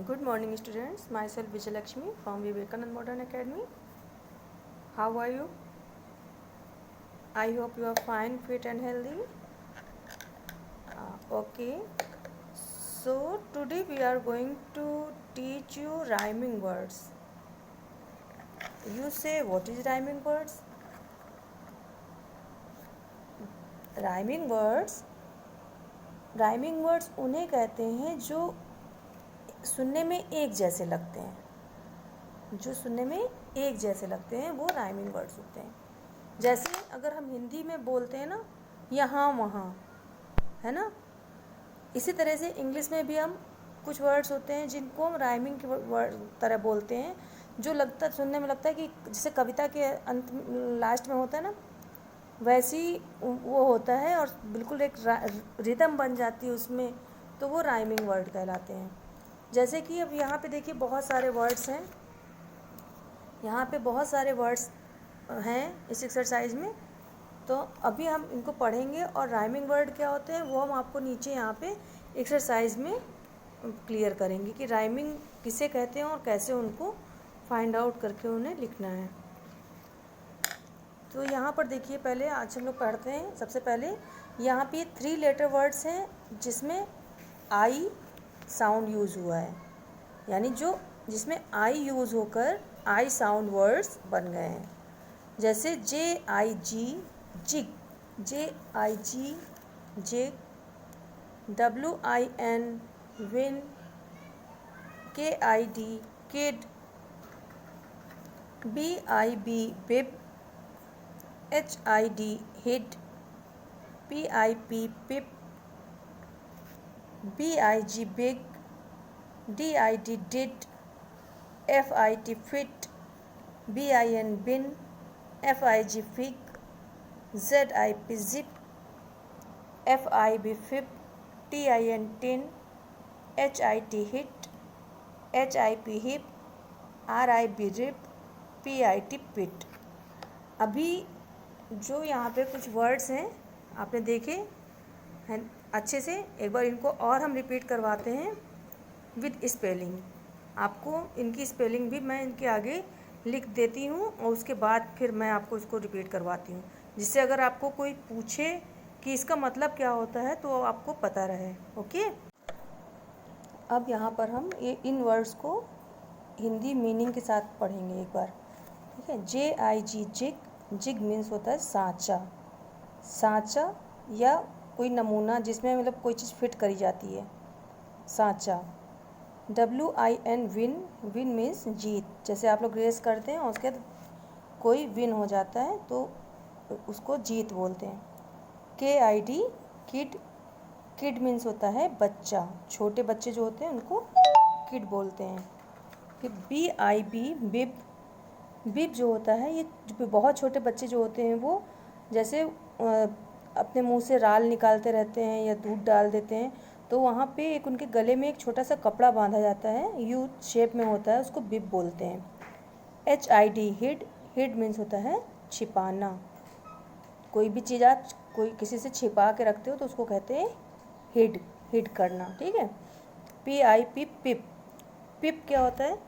Good morning, students. Myself Vijayalakshmi from Vivekanand Modern Academy. How are you? I hope you are fine, fit, and healthy. Okay. So today we are going to teach you rhyming words. You say, what is rhyming words? Rhyming words उन्हें कहते हैं जो सुनने में एक जैसे लगते हैं. वो राइमिंग वर्ड्स होते हैं. जैसे अगर हम हिंदी में बोलते हैं ना, यहाँ वहाँ, है ना, इसी तरह से इंग्लिश में भी हम कुछ वर्ड्स होते हैं जिनको हम राइमिंग की तरह बोलते हैं, जो सुनने में लगता है कि जैसे कविता के अंत लास्ट में होता है ना, वैसी वो होता है और बिल्कुल एक रिदम बन जाती है उसमें, तो वो राइमिंग वर्ड कहलाते हैं. जैसे कि अब यहाँ पे देखिए बहुत सारे वर्ड्स हैं इस एक्सरसाइज में. तो अभी हम इनको पढ़ेंगे और राइमिंग वर्ड क्या होते हैं वो हम आपको नीचे यहाँ पे एक्सरसाइज में क्लियर करेंगे कि राइमिंग किसे कहते हैं और कैसे उनको फाइंड आउट करके उन्हें लिखना है. तो यहाँ पर देखिए, पहले आज हम लोग पढ़ते हैं. सबसे पहले यहाँ पे 3 लेटर वर्ड्स हैं जिसमें आई साउंड यूज़ हुआ है, यानी जिसमें आई यूज़ होकर आई साउंड वर्ड्स बन गए हैं. जैसे JIG jig, JIG jig, WIN win, KID kid, BIB bib, HID hid, PIP pip, BIG big, DID did, FIT fit, BIN bin, FIG fig, ZIP zip, FIB fib, TIN tin, HIT hit, HIP hip, RIB rib, PIT pit. अभी जो यहाँ पे कुछ words हैं आपने देखे हैं अच्छे से, एक बार इनको और हम रिपीट करवाते हैं विद स्पेलिंग. आपको इनकी स्पेलिंग भी मैं इनके आगे लिख देती हूँ और उसके बाद फिर मैं आपको इसको रिपीट करवाती हूँ, जिससे अगर आपको कोई पूछे कि इसका मतलब क्या होता है तो आपको पता रहे. ओके. अब यहाँ पर हम इन वर्ड्स को हिंदी मीनिंग के साथ पढ़ेंगे एक बार. ठीक है. JIG जिग, जिग मीन्स होता है सांचा या कोई नमूना जिसमें मतलब कोई चीज़ फिट करी जाती है, सांचा. WIN विन, विन मीन्स जीत. जैसे आप लोग रेस करते हैं और उसके बाद कोई विन हो जाता है तो उसको जीत बोलते हैं. KID किड, किड मीन्स होता है बच्चा, छोटे बच्चे जो होते हैं उनको किड बोलते हैं. फिर BIB बिब, बिब जो होता है ये बहुत छोटे बच्चे जो होते हैं वो जैसे अपने मुंह से राल निकालते रहते हैं या दूध डाल देते हैं, तो वहाँ पे एक उनके गले में एक छोटा सा कपड़ा बांधा जाता है, यू शेप में होता है, उसको बिब बोलते हैं. HID हिड, हिड मीन्स होता है छिपाना. कोई भी चीज़ आप कोई किसी से छिपा के रखते हो तो उसको कहते हैं हिड, हिड करना. ठीक है. PIP पिप, पिप क्या होता है,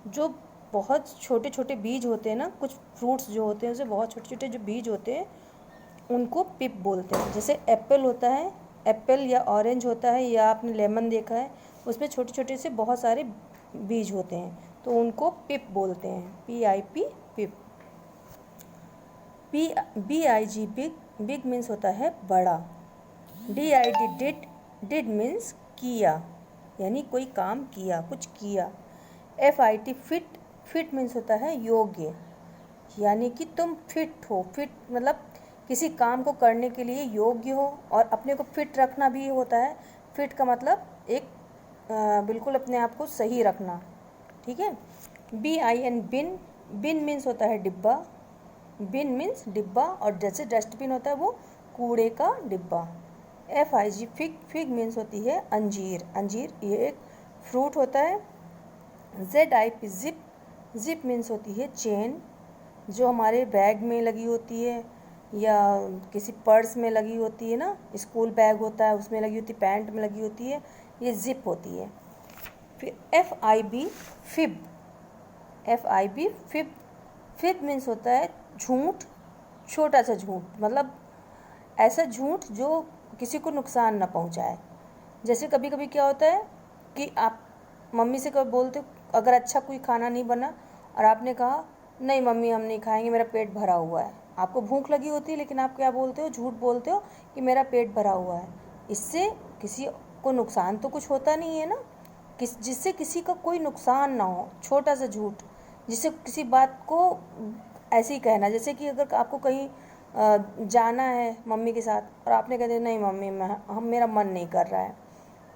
जो बहुत छोटे छोटे बीज होते हैं ना, कुछ फ्रूट्स जो होते हैं उससे बहुत छोटे छोटे जो बीज होते हैं उनको पिप बोलते हैं. जैसे एप्पल होता है, एप्पल या ऑरेंज होता है, या आपने लेमन देखा है, उसमें छोटे छोटे से बहुत सारे बीज होते हैं तो उनको पिप बोलते हैं. PIP pip. BIG big, big means होता है बड़ा. DID डिड, डिड मीन्स किया, यानी कोई काम किया, कुछ किया. FIT फिट, फिट मीन्स होता है योग्य, यानी कि तुम फिट हो. फिट मतलब किसी काम को करने के लिए योग्य हो, और अपने को फिट रखना भी होता है. फिट का मतलब एक बिल्कुल अपने आप को सही रखना. ठीक है. BIN बिन, बिन मीन्स होता है डिब्बा, बिन मीन्स डिब्बा, और जैसे डस्टबिन होता है वो कूड़े का डिब्बा. FIG फिग, फिग मीन्स होती है अंजीर, अंजीर ये एक फ्रूट होता है. ZIP जिप, जिप मीन्स होती है चेन, जो हमारे बैग में लगी होती है या किसी पर्स में लगी होती है ना, स्कूल बैग होता है उसमें लगी होती है, पैंट में लगी होती है, ये जिप होती है. फिर FIB fib, FIB fib, fib means होता है झूठ, छोटा सा झूठ, मतलब ऐसा झूठ जो किसी को नुकसान ना पहुंचाए। जैसे कभी कभी क्या होता है कि आप मम्मी से कभी बोलते हो, अगर अच्छा कोई खाना नहीं बना और आपने कहा नहीं मम्मी हम नहीं खाएंगे, मेरा पेट भरा हुआ है, आपको भूख लगी होती है लेकिन आप क्या बोलते हो, झूठ बोलते हो कि मेरा पेट भरा हुआ है। इससे किसी को नुकसान तो कुछ होता नहीं है ना, जिससे किसी का कोई नुकसान ना हो, छोटा सा झूठ, जिससे किसी बात को ऐसे ही कहना। जैसे कि अगर आपको कहीं जाना है मम्मी के साथ और आपने कह दिया नहीं मम्मी मेरा मन नहीं कर रहा है,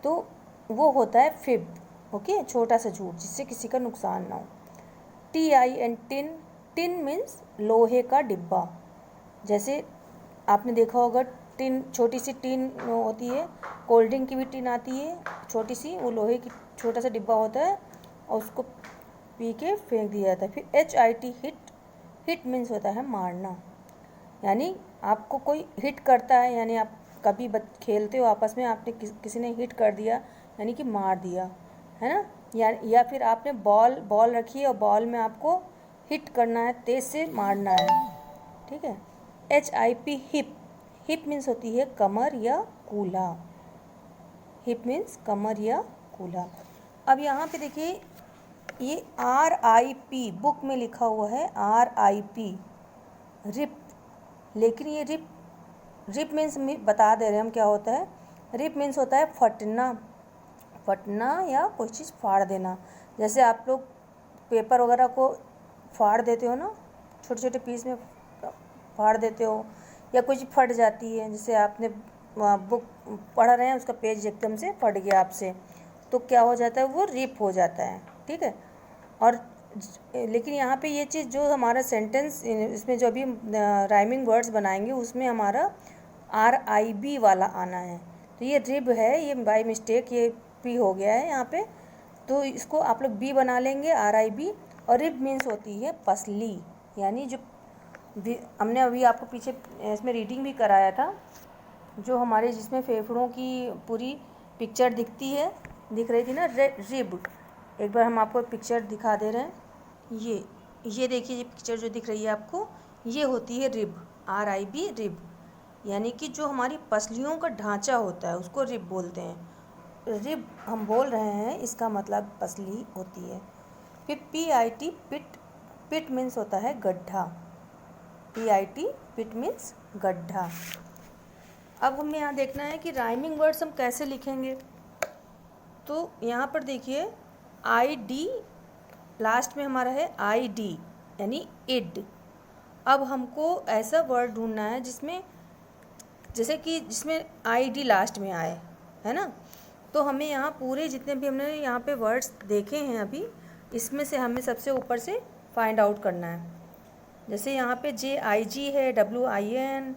तो वो होता है फिब। ओके, छोटा सा झूठ जिससे किसी का नुकसान ना हो। TIN टिन, टिन मीन्स लोहे का डिब्बा। जैसे आपने देखा होगा टिन, छोटी सी टिन होती है, कोल्ड ड्रिंक की भी टिन आती है छोटी सी, वो लोहे की छोटा सा डिब्बा होता है और उसको पी के फेंक दिया जाता है। फिर HIT हिट, हिट मीन्स होता है मारना, यानी आपको कोई हिट करता है, यानी आप कभी खेलते हो आपस में, आपने किसी ने हिट कर दिया यानी कि मार दिया, है ना। या फिर आपने बॉल रखी है और बॉल में आपको हिट करना है, तेज से मारना है, ठीक है। HIP हिप, हिप मीन्स होती है कमर या कूल्हा, हिप मीन्स कमर या कूल्हा। अब यहाँ पे देखिए ये RIP बुक में लिखा हुआ है, RIP रिप, लेकिन ये रिप मीन्स बता दे रहे हैं हम क्या होता है। रिप मीन्स होता है फटना, फटना या कोई चीज़ फाड़ देना। जैसे आप लोग पेपर वगैरह को फाड़ देते हो ना, छोटे छोटे पीस में फाड़ देते हो, या कुछ फट जाती है, जैसे आपने बुक पढ़ रहे हैं उसका पेज एकदम से फट गया आपसे, तो क्या हो जाता है, वो रिप हो जाता है, ठीक है। और लेकिन यहाँ पे ये चीज़ जो हमारा सेंटेंस, इसमें जो अभी राइमिंग वर्ड्स बनाएंगे उसमें हमारा RIB वाला आना है। तो ये रिब है, ये बाय मिस्टेक ये P हो गया है यहाँ पे, तो इसको आप लोग B बना लेंगे, RIB। और रिब मीन्स होती है पसली, यानी जो हमने अभी आपको पीछे इसमें रीडिंग भी कराया था, जो हमारे जिसमें फेफड़ों की पूरी पिक्चर दिख रही थी ना, रिब। एक बार हम आपको पिक्चर दिखा दे रहे हैं, ये देखिए, ये पिक्चर जो दिख रही है आपको, ये होती है रिब, RIB रिब, यानी कि जो हमारी पसलियों का ढांचा होता है उसको रिब बोलते हैं। रिब हम बोल रहे हैं, इसका मतलब पसली होती है। फिर PIT पिट, पिट मीन्स होता है गड्ढा, PIT पिट मीन्स गड्ढा। अब हमें यहाँ देखना है कि राइमिंग वर्ड्स हम कैसे लिखेंगे। तो यहाँ पर देखिए ID लास्ट में हमारा है ID यानी इड। अब हमको ऐसा वर्ड ढूंढना है जिसमें, जैसे कि जिसमें ID लास्ट में आए, है ना। तो हमें यहाँ पूरे जितने भी हमने यहाँ पे वर्ड्स देखे हैं अभी, इसमें से हमें सबसे ऊपर से फाइंड आउट करना है। जैसे यहाँ पे JIG है, WIN,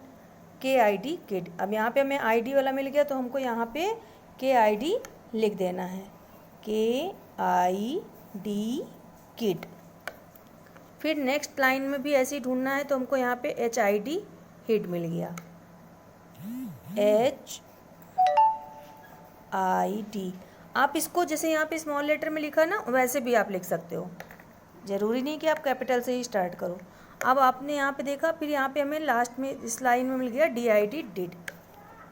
KID किड। अब यहाँ पे हमें ID वाला मिल गया तो हमको यहाँ पे KID लिख देना है, KID किड। फिर नेक्स्ट लाइन में भी ऐसे ही ढूंढना है, तो हमको यहाँ पे HID हिड मिल गया, HID। आप इसको जैसे यहाँ पे स्मॉल लेटर में लिखा ना, वैसे भी आप लिख सकते हो, ज़रूरी नहीं कि आप कैपिटल से ही स्टार्ट करो। अब आपने यहाँ पे देखा, फिर यहाँ पे हमें लास्ट में इस लाइन में मिल गया DID डिड,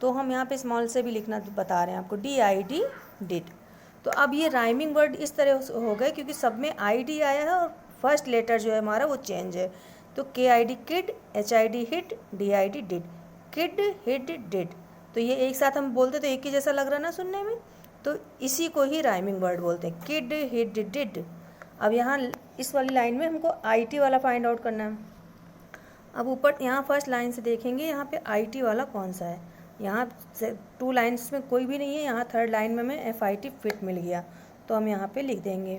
तो हम यहाँ पे स्मॉल से भी लिखना बता रहे हैं आपको, DID डिड। तो अब ये राइमिंग वर्ड इस तरह हो गए क्योंकि सब में ID आया है और फर्स्ट लेटर जो है हमारा वो चेंज है। तो KID kid, HID hid, DID did, kid hid did. तो ये एक साथ हम बोलते तो एक ही जैसा लग रहा ना सुनने में, तो इसी को ही राइमिंग वर्ड बोलते हैं, किड हिड डिड। अब यहाँ इस वाली लाइन में हमको IT वाला फाइंड आउट करना है। अब ऊपर यहाँ फर्स्ट लाइन से देखेंगे यहाँ पे IT वाला कौन सा है। यहाँ से 2 लाइन्स में कोई भी नहीं है, यहाँ थर्ड लाइन में हमें FIT फिट मिल गया, तो हम यहाँ पे लिख देंगे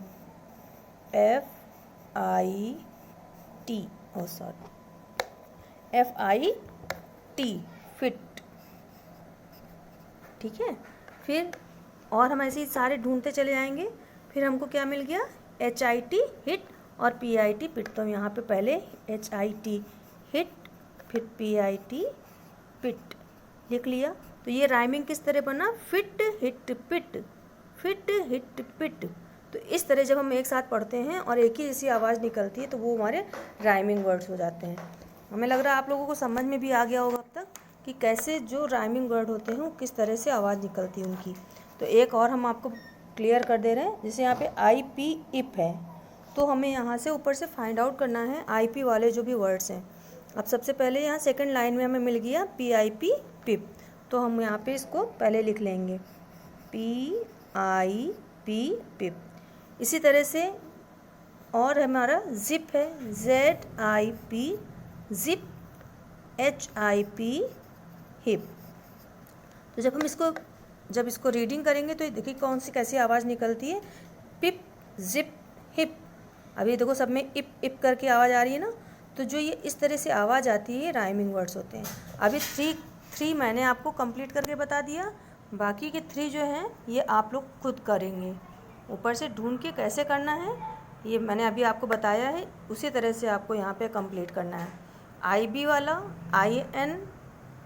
FIT फिट, ठीक है। फिर और हम ऐसे ही सारे ढूंढते चले जाएंगे। फिर हमको क्या मिल गया, HIT हिट और PIT पिट। तो हम यहाँ पे पहले HIT हिट फिर PIT पिट लिख लिया। तो ये राइमिंग किस तरह बना, फिट हिट पिट, फिट हिट पिट। तो इस तरह जब हम एक साथ पढ़ते हैं और एक ही जैसी आवाज़ निकलती है तो वो हमारे राइमिंग वर्ड्स हो जाते हैं। हमें लग रहा है आप लोगों को समझ में भी आ गया होगा अब तक कि कैसे जो राइमिंग वर्ड होते हैं वो किस तरह से आवाज़ निकलती है उनकी। तो एक और हम आपको क्लियर कर दे रहे हैं, जैसे यहाँ पे IP इप है, तो हमें यहाँ से ऊपर से फाइंड आउट करना है IP वाले जो भी वर्ड्स हैं। अब सबसे पहले यहाँ सेकंड लाइन में हमें मिल गया PIP पिप, तो हम यहाँ पे इसको पहले लिख लेंगे PIP पिप। इसी तरह से और हमारा जिप है ZIP जिप, HIP हिप। तो जब इसको रीडिंग करेंगे तो देखिए कौन सी कैसी आवाज़ निकलती है, पिप जिप हिप। अभी देखो सब में इप इप करके आवाज़ आ रही है ना, तो जो ये इस तरह से आवाज़ आती है ये राइमिंग वर्ड्स होते हैं। अभी थ्री मैंने आपको कंप्लीट करके बता दिया, बाकी के 3 जो हैं ये आप लोग खुद करेंगे। ऊपर से ढूंढ के कैसे करना है ये मैंने अभी आपको बताया है, उसी तरह से आपको यहाँ पे कंप्लीट करना है। IB वाला IN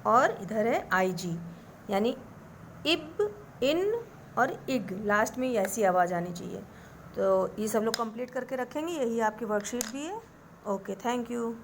और इधर है IG, यानी इब इन और इग, लास्ट में ऐसी आवाज़ आनी चाहिए। तो ये सब लोग कंप्लीट करके रखेंगे, यही आपकी वर्कशीट भी है। Okay, thank you.